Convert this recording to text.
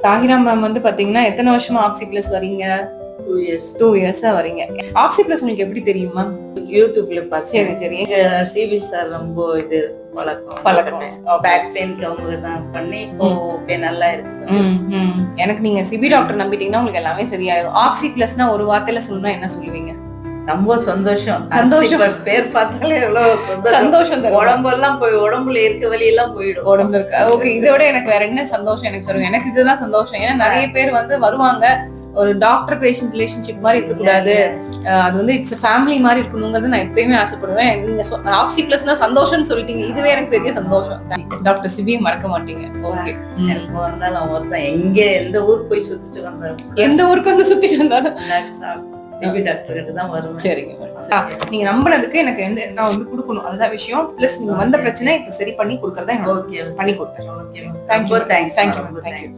Tahira ma'am வந்து பாத்தீங்கன்னா எத்தனை வருஷமா ஆக்சி பிளஸ் வரீங்க? 2 இயர்ஸா வரீங்க. ஆக்சி பிளஸ் உங்களுக்கு எப்படி தெரியும் மேம்? யூடியூப்ல பார்த்து. சரி சரி. சிபி சார் ரொம்ப இது பழக்கம். பேக் பெயின்க்கு அவங்க தான் பண்ணி இப்போ ஓகே நல்லா இருக்கு. எனக்கு நீங்க சிபி டாக்டர் நம்பிட்டீங்கன்னா உங்களுக்கு எல்லாமே சரியாயிரும். ஆக்சி பிளஸ்னா ஒரு வார்த்தையில சொல்லணும்னா என்ன சொல்லுவீங்க? ரொம்ப சந்தோஷம். பேர் பார்த்தாலே எவ்வளவு சந்தோஷம். உடம்பெல்லாம் போய் உடம்புல இருக்க வலி எல்லாம் போயிடும். உடம்புல இருக்க ஓகே. இதோட எனக்கு வேற என்ன சந்தோஷம் எனக்கு தரும்? எனக்கு இதுதான் சந்தோஷம். ஏன்னா நிறைய பேர் வந்து வருவாங்க, ஒரு டாக்டர் பேஷண்ட் ரிலேஷன்ஷிப் மாதிரி இருக்க கூடாது, அது வந்து இட்ஸ் ஃபேமிலி மாதிரி இருக்கணுங்கிறது நான் எப்பயுமே ஆசைப்படுவேன். நீங்க ஆக்சி பிளஸ்னா சந்தோஷம்னு சொல்லிட்டீங்க, இதுவே எனக்கு பெரிய சந்தோஷம். டாக்டர் சிபியை மறக்க மாட்டீங்க. ஓகே. எப்போ வந்தாலும் ஒருத்தன் எங்க எந்த ஊருக்கு போய் சுத்திட்டு வந்தாரு, எந்த ஊருக்கு வந்து சுத்திட்டு வந்தாலும் சிபி டாக்டர் கிட்ட தான் வருவேன். சரிங்க. நீங்க நம்பினதுக்கு எனக்கு நான் வந்து கொடுக்கணும், அதுதான் விஷயம். பிளஸ் நீங்க வந்த பிரச்சனை இப்ப சரி பண்ணி கொடுக்கறதா பண்ணி கொடுத்தேன். ஓகே. தேங்க்யூ.